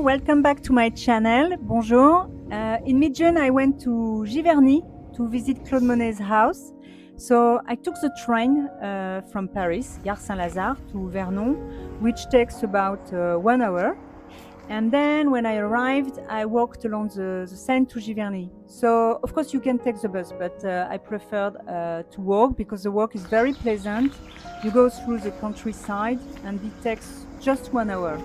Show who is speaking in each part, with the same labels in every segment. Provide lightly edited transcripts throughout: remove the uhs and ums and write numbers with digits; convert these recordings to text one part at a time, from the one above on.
Speaker 1: welcome back to my channel. Bonjour. In mid-June, I went to Giverny to visit Claude Monet's house. So I took the train from Paris, Gare Saint-Lazare, to Vernon, which takes about 1 hour. And then when I arrived, I walked along the Seine to Giverny. So of course you can take the bus, but I preferred to walk because the walk is very pleasant. You go through the countryside and it takes just 1 hour.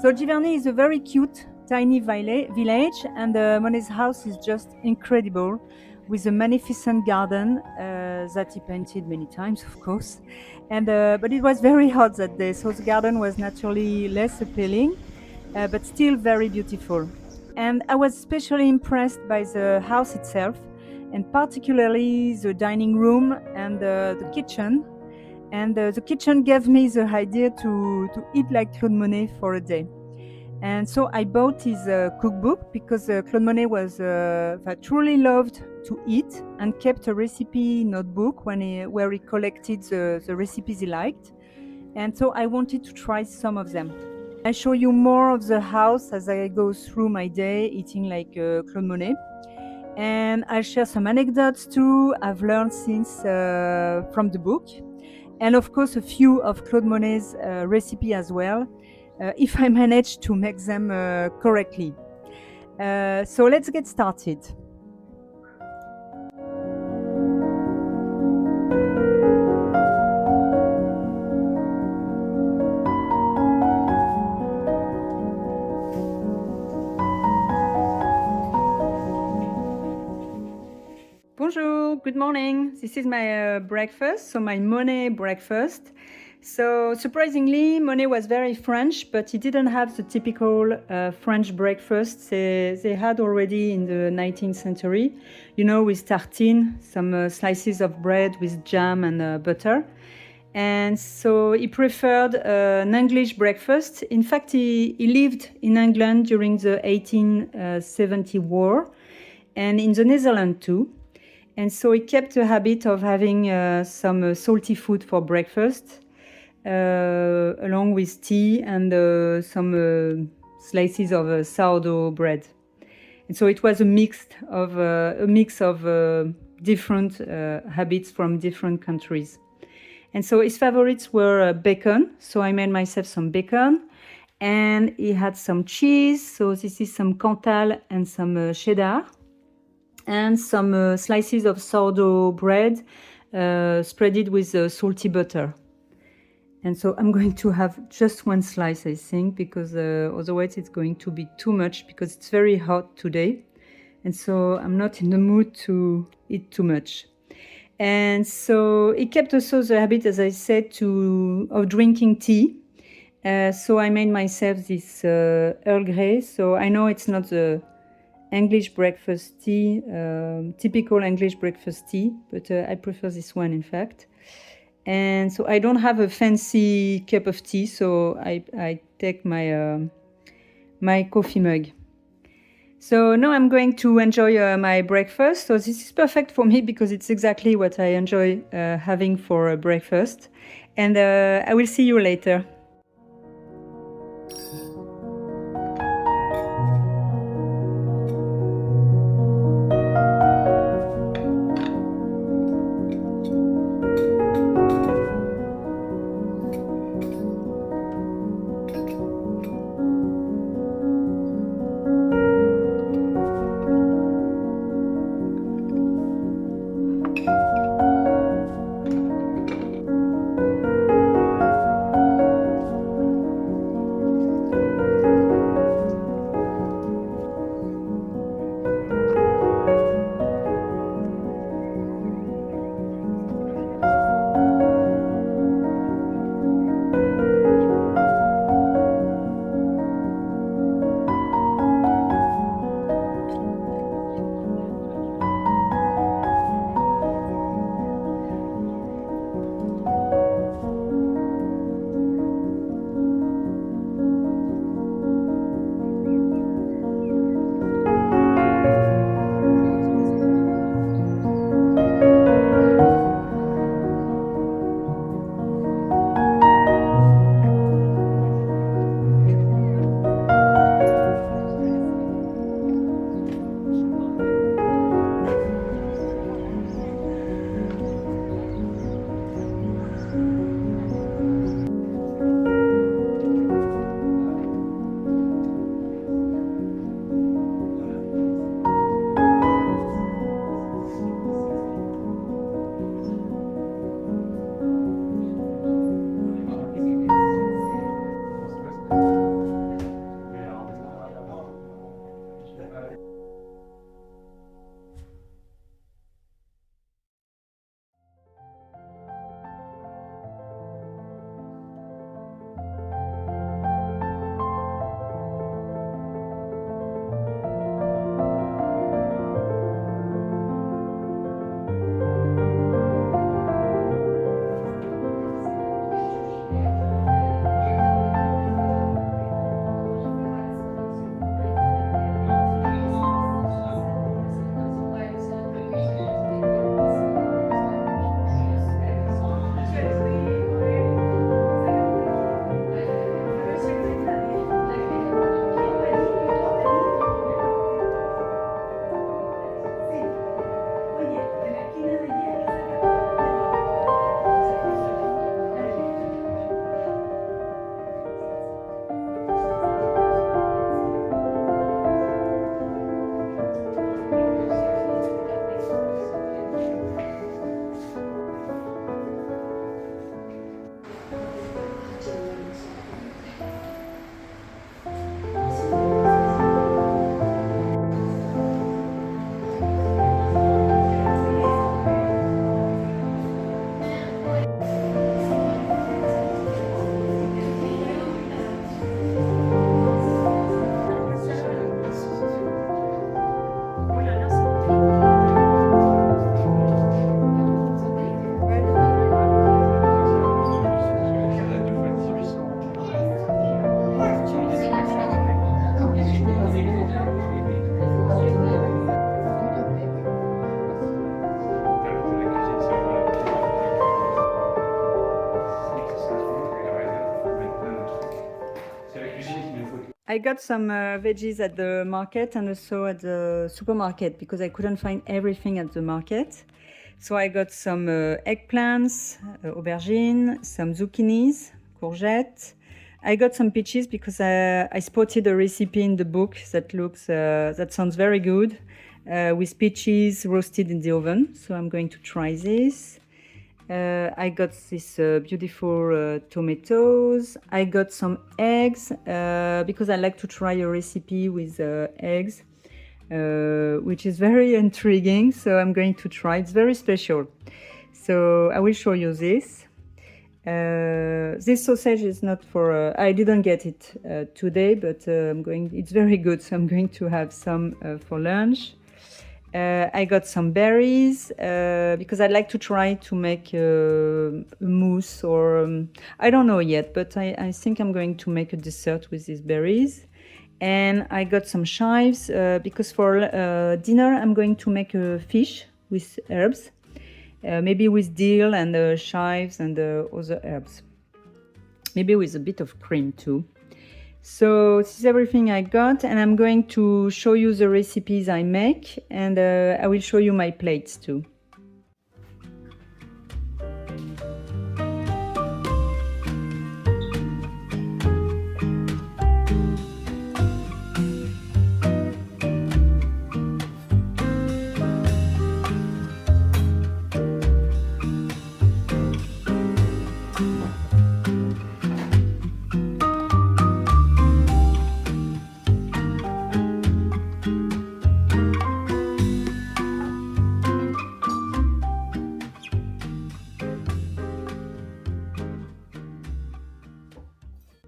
Speaker 1: So Giverny is a very cute, tiny village, and Monet's house is just incredible, with a magnificent garden that he painted many times, of course. And but it was very hot that day, so the garden was naturally less appealing, but still very beautiful. And I was especially impressed by the house itself, and particularly the dining room and the kitchen. And the kitchen gave me the idea to eat like Claude Monet for a day. And so I bought his cookbook because Claude Monet was truly loved to eat and kept a recipe notebook where he collected the recipes he liked. And so I wanted to try some of them. I show you more of the house as I go through my day eating like Claude Monet. And I'll share some anecdotes too I've learned since from the book. And of course, a few of Claude Monet's recipe as well, if I manage to make them correctly. So let's get started. Bonjour, good morning. This is my breakfast, so my Monet breakfast. So surprisingly, Monet was very French, but he didn't have the typical French breakfast they had already in the 19th century, with tartine, some slices of bread with jam and butter. And so he preferred an English breakfast. In fact, he lived in England during the 1870 war and in the Netherlands too. And so he kept a habit of having some salty food for breakfast, along with tea and some slices of sourdough bread. And so it was a mix of different habits from different countries. And so his favorites were bacon. So I made myself some bacon. And he had some cheese. So this is some Cantal and some cheddar. And some slices of sourdough bread spreaded with salty butter. And so I'm going to have just one slice, I think, because otherwise it's going to be too much because it's very hot today. And so I'm not in the mood to eat too much. And so he kept also the habit, as I said, of drinking tea. So I made myself this Earl Grey. So I know it's not the English breakfast tea, typical English breakfast tea, but I prefer this one, in fact. And so I don't have a fancy cup of tea, so I take my my coffee mug. So now I'm going to enjoy my breakfast. So this is perfect for me because it's exactly what I enjoy having for a breakfast. And I will see you later. I got some veggies at the market and also at the supermarket because I couldn't find everything at the market. So I got some eggplants, aubergine, some zucchinis, courgettes. I got some peaches because I spotted a recipe in the book that sounds very good with peaches roasted in the oven. So I'm going to try this. I got this beautiful tomatoes. I got some eggs because I like to try a recipe with eggs, which is very intriguing. So I'm going to try. It's very special. So I will show you this. This sausage is not for. I didn't get it today, but it's very good. So I'm going to have some for lunch. I got some berries because I like to try to make a mousse or I don't know yet, but I think I'm going to make a dessert with these berries. And I got some chives because for dinner I'm going to make a fish with herbs, maybe with dill and chives and other herbs, maybe with a bit of cream too. So this is everything I got, and I'm going to show you the recipes I make, and I will show you my plates too.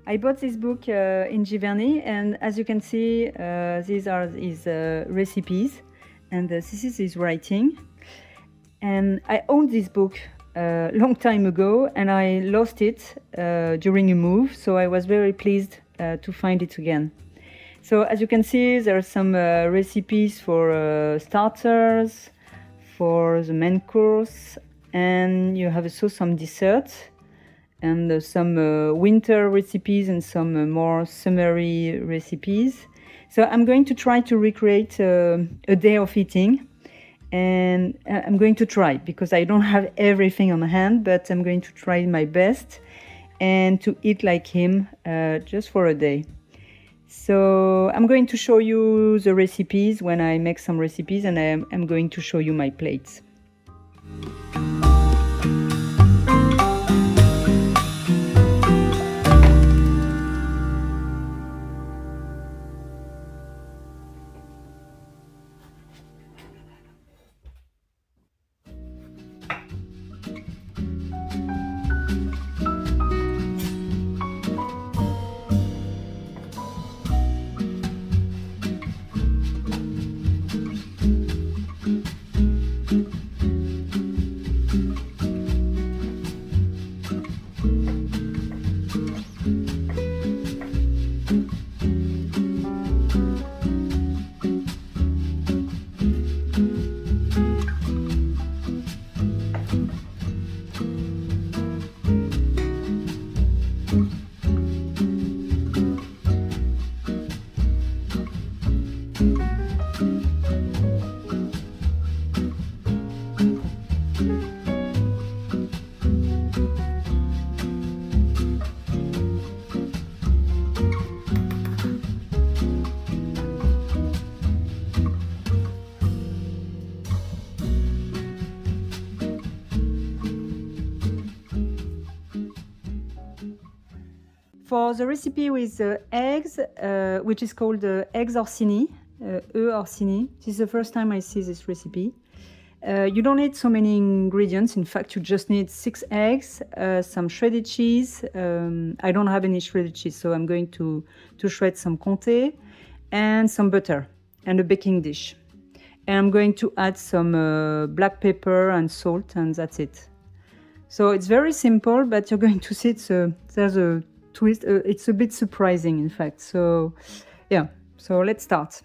Speaker 1: I bought this book in Giverny, and as you can see, these are his recipes, and this is his writing. And I owned this book a long time ago, and I lost it during a move, so I was very pleased to find it again. So as you can see, there are some recipes for starters, for the main course, and you have also some desserts and some winter recipes and some more summery recipes. So I'm going to try to recreate a day of eating, and I'm going to try because I don't have everything on hand, but I'm going to try my best and to eat like him just for a day. So I'm going to show you the recipes when I make some recipes, and I'm going to show you my plates. For the recipe with eggs, which is called eggs Orsini, Orsini, this is the first time I see this recipe. You don't need so many ingredients. In fact, you just need 6 eggs, some shredded cheese. I don't have any shredded cheese, so I'm going to shred some comté and some butter and a baking dish. And I'm going to add some black pepper and salt, and that's it. So it's very simple, but you're going to see there's a twist. It's a bit surprising, in fact. So yeah, So let's start.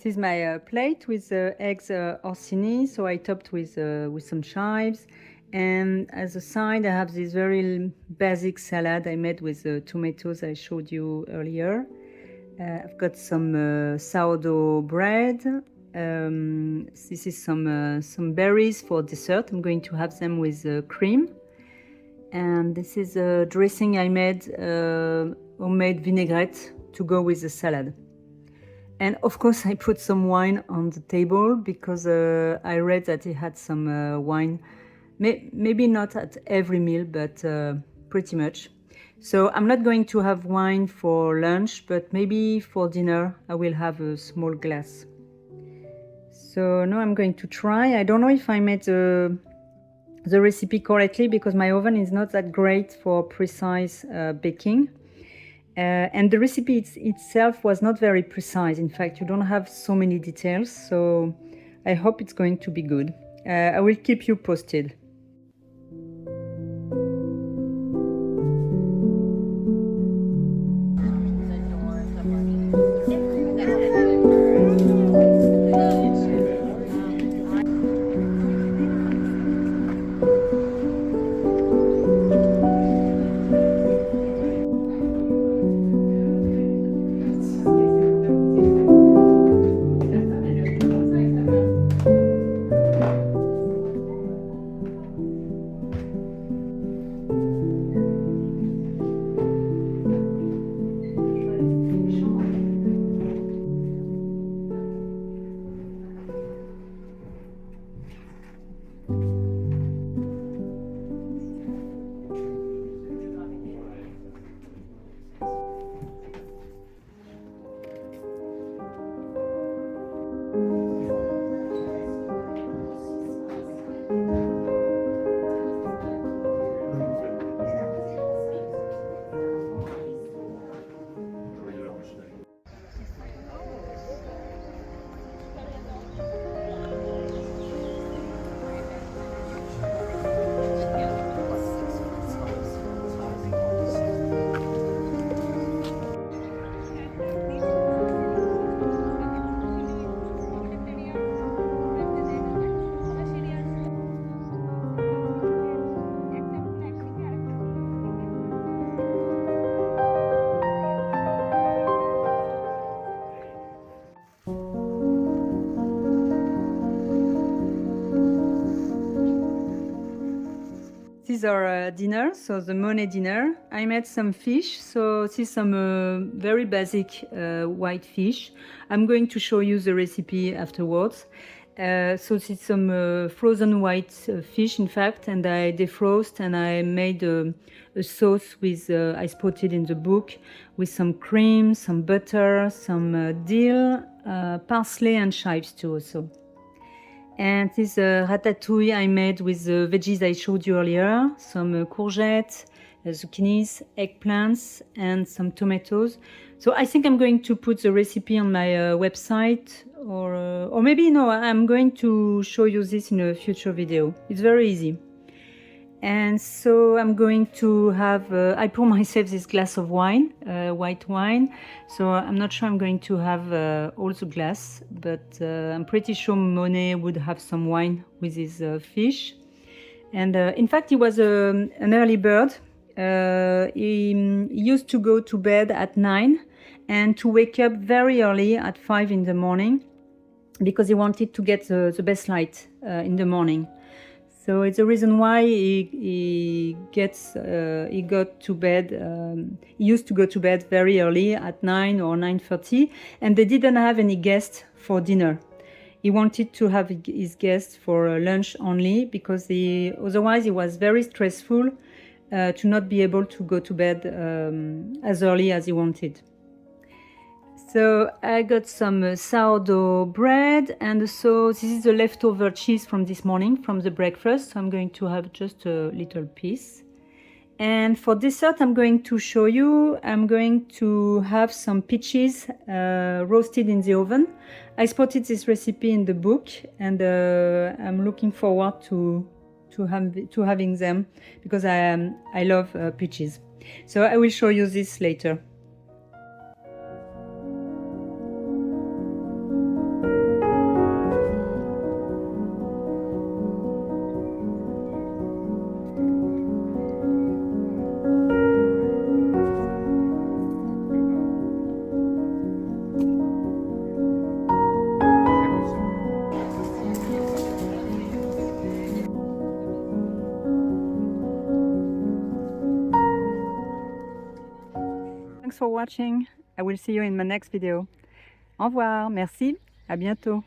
Speaker 1: This is my plate with eggs Orsini, so I topped with some chives. And as a side, I have this very basic salad I made with the tomatoes I showed you earlier. I've got some sourdough bread. This is some berries for dessert. I'm going to have them with cream. And this is a dressing I made, homemade vinaigrette to go with the salad. And of course, I put some wine on the table because I read that it had some wine. Maybe not at every meal, but pretty much. So I'm not going to have wine for lunch, but maybe for dinner I will have a small glass. So now I'm going to try. I don't know if I made the recipe correctly because my oven is not that great for precise baking. And the recipe itself was not very precise. In fact, you don't have so many details, so I hope it's going to be good. I will keep you posted. These are dinner, so the Monet dinner. I made some fish, so this is some very basic white fish. I'm going to show you the recipe afterwards. So this is some frozen white fish, in fact, and I defrost and I made a sauce with, I spotted in the book, with some cream, some butter, some dill, parsley and chives too also. And this ratatouille I made with the veggies I showed you earlier, some courgettes, zucchinis, eggplants, and some tomatoes. So I think I'm going to put the recipe on my website, or maybe no, I'm going to show you this in a future video. It's very easy. And so I'm going to have, I pour myself this glass of wine, white wine. So I'm not sure I'm going to have all the glass, but I'm pretty sure Monet would have some wine with his fish. And in fact, he was an early bird. He used to go to bed at 9 and to wake up very early at 5 in the morning because he wanted to get the best light in the morning. So it's the reason why he got to bed. He used to go to bed very early at 9 or 9:30, and they didn't have any guests for dinner. He wanted to have his guests for lunch only because otherwise it was very stressful to not be able to go to bed as early as he wanted. So I got some sourdough bread, and so this is the leftover cheese from this morning from the breakfast. So I'm going to have just a little piece. And for dessert, I'm going to show you, I'm going to have some peaches roasted in the oven. I spotted this recipe in the book, and I'm looking forward to having them because I love peaches. So I will show you this later. watching. I will see you in my next video. Au revoir, merci, à bientôt.